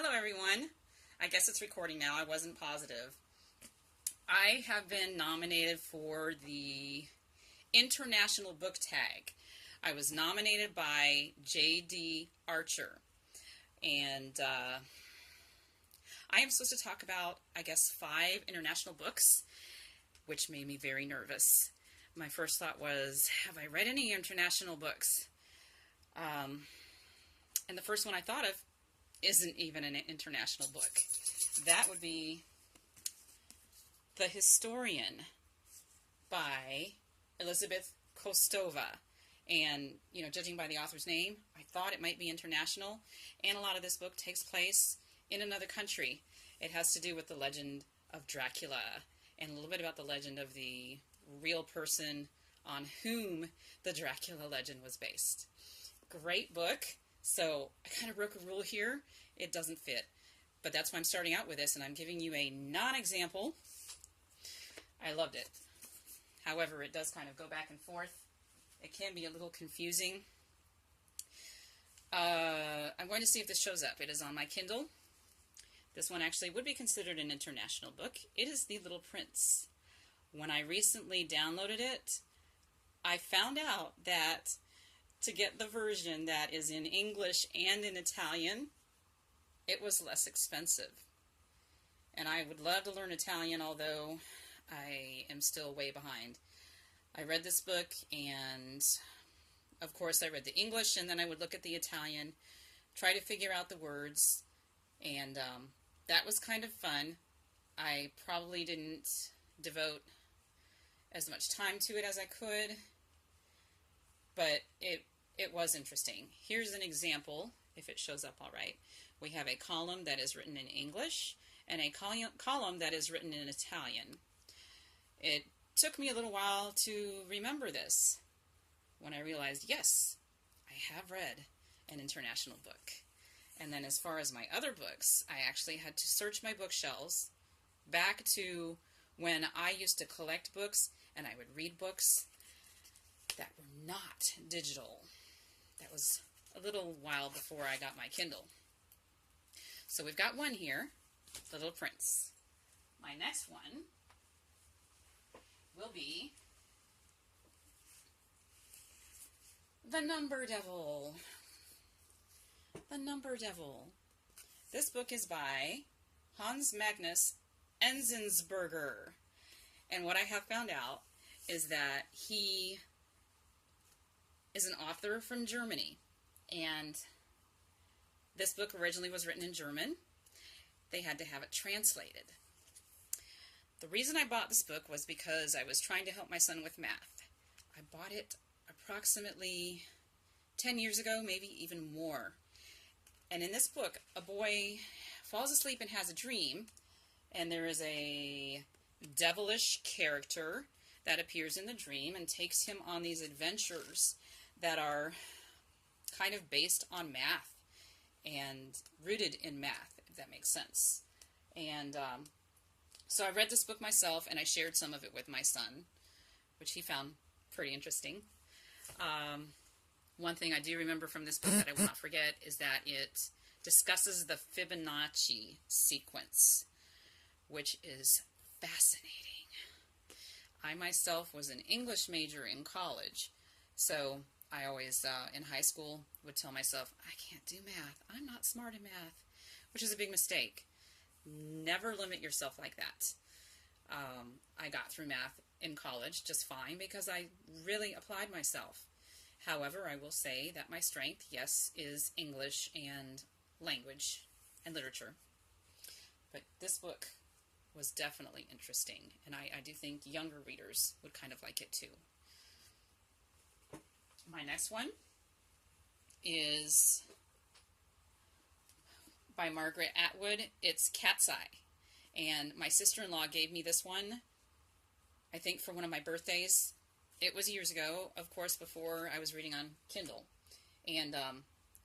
Hello everyone. I guess it's recording now. I wasn't positive. I have been nominated for the International Book Tag. I was nominated by Dee Archer. And I am supposed to talk about, I guess, 5 international books, which made me very nervous. My first thought was, have I read any international books? And the first one I thought of isn't even an international book. That would be The Historian by Elizabeth Kostova. And, judging by the author's name, I thought it might be international. And a lot of this book takes place in another country. It has to do with the legend of Dracula and a little bit about the legend of the real person on whom the Dracula legend was based. Great book. So I kind of broke a rule here. It doesn't fit. But that's why I'm starting out with this, and I'm giving you a non-example. I loved it. However, it does kind of go back and forth. It can be a little confusing. I'm going to see if this shows up. It is on my Kindle. This one actually would be considered an international book. It is The Little Prince. When I recently downloaded it, I found out that to get the version that is in English and in Italian, it was less expensive. And I would love to learn Italian, although I am still way behind. I read this book, and of course I read the English, and then I would look at the Italian, try to figure out the words, and that was kind of fun. I probably didn't devote as much time to it as I could, but it was interesting. Here's an example, if it shows up all right. We have a column that is written in English and a column that is written in Italian. It took me a little while to remember this when I realized, yes, I have read an international book. And then as far as my other books, I actually had to search my bookshelves back to when I used to collect books and I would read books that were not digital. That was a little while before I got my Kindle. So we've got one here, The Little Prince. My next one will be The Number Devil. The Number Devil. This book is by Hans Magnus Enzensberger. And what I have found out is that he is an author from Germany. And this book originally was written in German. They had to have it translated. The reason I bought this book was because I was trying to help my son with math. I bought it approximately 10 years ago, maybe even more. And in this book, a boy falls asleep and has a dream, and there is a devilish character that appears in the dream and takes him on these adventures that are kind of based on math and rooted in math, if that makes sense. And so I read this book myself, and I shared some of it with my son, which he found pretty interesting. One thing I do remember from this book that I will not forget is that it discusses the Fibonacci sequence, which is fascinating. I myself was an English major in college, so I always, in high school, would tell myself, I can't do math. I'm not smart in math, which is a big mistake. Never limit yourself like that. I got through math in college just fine because I really applied myself. However, I will say that my strength, yes, is English and language and literature. But this book was definitely interesting, and I do think younger readers would kind of like it too. My next one is by Margaret Atwood. It's Cat's Eye. And my sister-in-law gave me this one, I think, for one of my birthdays. It was years ago, of course, before I was reading on Kindle. And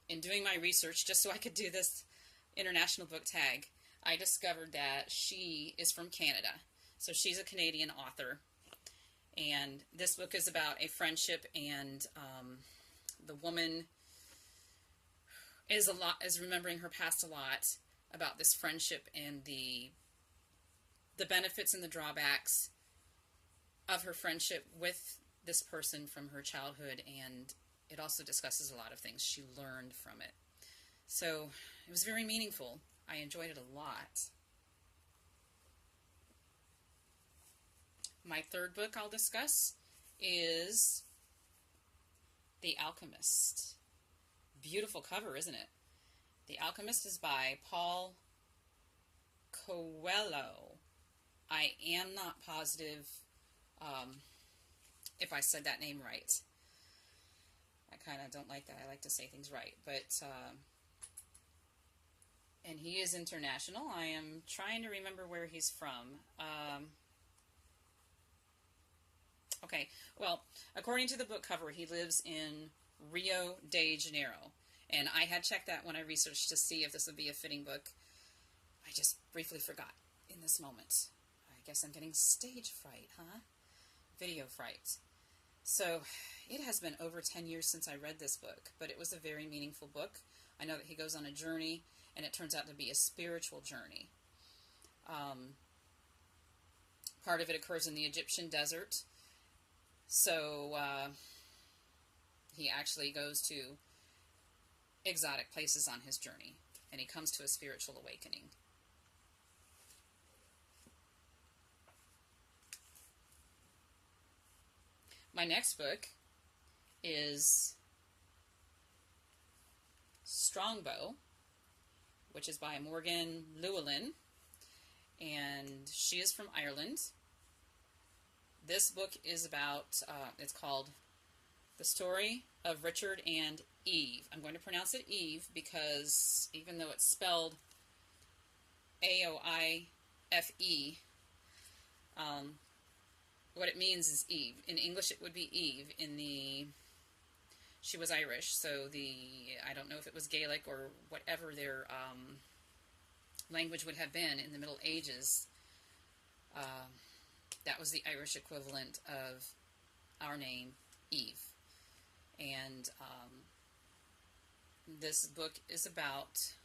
in doing my research, just so I could do this international book tag, I discovered that she is from Canada. So she's a Canadian author. And this book is about a friendship, and the woman is remembering her past a lot. about this friendship and the benefits and the drawbacks of her friendship with this person from her childhood, and it also discusses a lot of things she learned from it. So it was very meaningful. I enjoyed it a lot. My third book I'll discuss is The Alchemist. Beautiful cover, isn't it? The Alchemist is by Paul Coelho. I am not positive if I said that name right. I kind of don't like that. I like to say things right. But, and he is international. I am trying to remember where he's from. Okay, well, according to the book cover, he lives in Rio de Janeiro. And I had checked that when I researched to see if this would be a fitting book. I just briefly forgot in this moment. I guess I'm getting stage fright, huh? Video fright. So, it has been over 10 years since I read this book, but it was a very meaningful book. I know that he goes on a journey, and it turns out to be a spiritual journey. Part of it occurs in the Egyptian desert. So, he actually goes to exotic places on his journey, and he comes to a spiritual awakening. My next book is Strongbow, which is by Morgan Llewellyn, and she is from Ireland. This book is about, it's called The Story of Richard and Eve. I'm going to pronounce it Eve because even though it's spelled A-O-I-F-E, what it means is Eve. In English it would be Eve. She was Irish, so I don't know if it was Gaelic or whatever their language would have been in the Middle Ages. That was the Irish equivalent of our name, Eve. And this book is about,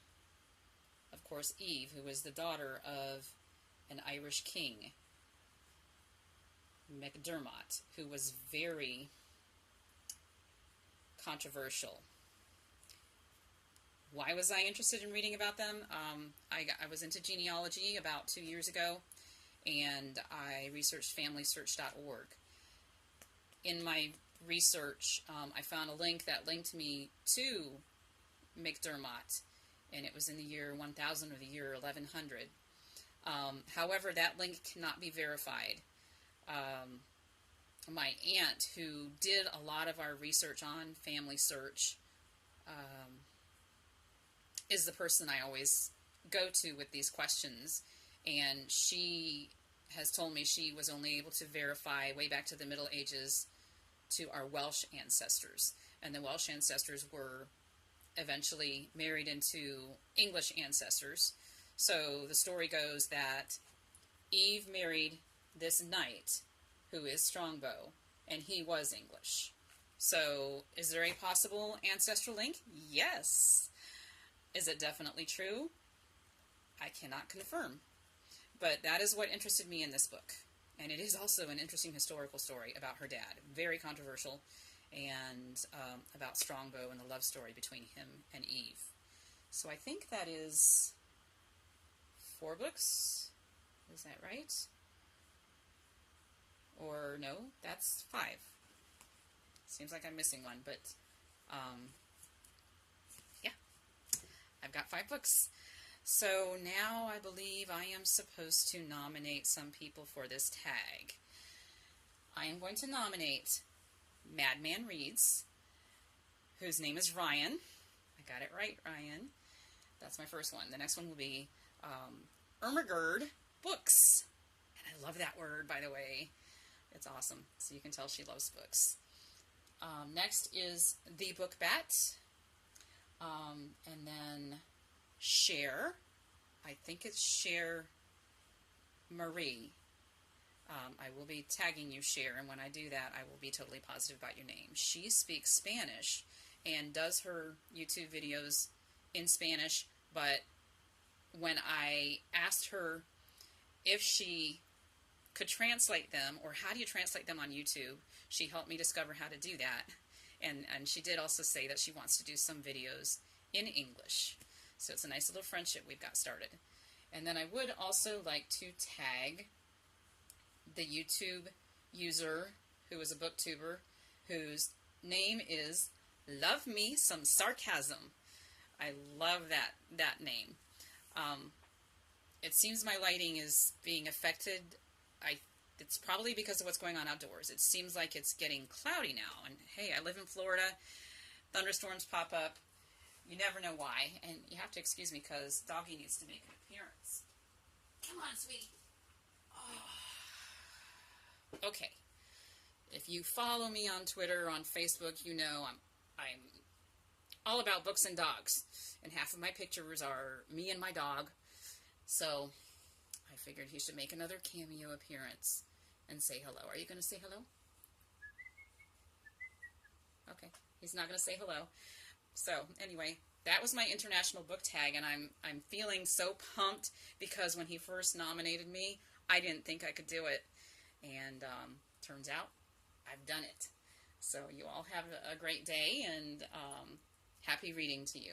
of course, Eve, who was the daughter of an Irish king, MacDermot, who was very controversial. Why was I interested in reading about them? I was into genealogy about 2 years ago, and I researched FamilySearch.org. In my research, I found a link that linked me to MacDermot, and it was in the year 1000 or the year 1100. However, that link cannot be verified. My aunt, who did a lot of our research on Family Search, is the person I always go to with these questions, and she has told me she was only able to verify way back to the Middle Ages to our Welsh ancestors, and the Welsh ancestors were eventually married into English ancestors. So the story goes that Eve married this knight who is Strongbow, and he was English. So is there a possible ancestral link? Yes. Is it definitely true? I cannot confirm. But that is what interested me in this book. And it is also an interesting historical story about her dad. Very controversial, and about Strongbow and the love story between him and Eve. So I think that is 4 books. Is that right? Or no, that's 5. Seems like I'm missing one, but yeah, I've got 5 books. So now I believe I am supposed to nominate some people for this tag. I am going to nominate Madman Reads, whose name is Ryan. I got it right, Ryan. That's my first one. The next one will be Ermahgerd Books. And I love that word, by the way. It's awesome. So you can tell she loves books. Next is The Book Bat. And then Cher. I think it's Cher Marie. I will be tagging you, Cher, and when I do that, I will be totally positive about your name. She speaks Spanish and does her YouTube videos in Spanish, but when I asked her if she could translate them, or how do you translate them on YouTube, she helped me discover how to do that. And she did also say that she wants to do some videos in English. So it's a nice little friendship we've got started. And then I would also like to tag the YouTube user who is a booktuber, whose name is Love Me Some Sarcasm. I love that name. It seems my lighting is being affected. It's probably because of what's going on outdoors. It seems like it's getting cloudy now. And hey, I live in Florida. Thunderstorms pop up. You never know why. And you have to excuse me because Doggy needs to make an appearance. Come on, sweetie. Oh. Okay. If you follow me on Twitter or on Facebook, you know I'm all about books and dogs. And half of my pictures are me and my dog. So I figured he should make another cameo appearance and say hello. Are you going to say hello? Okay. He's not going to say hello. So anyway, that was my international book tag, and I'm feeling so pumped because when he first nominated me, I didn't think I could do it. And turns out I've done it. So you all have a great day, and happy reading to you.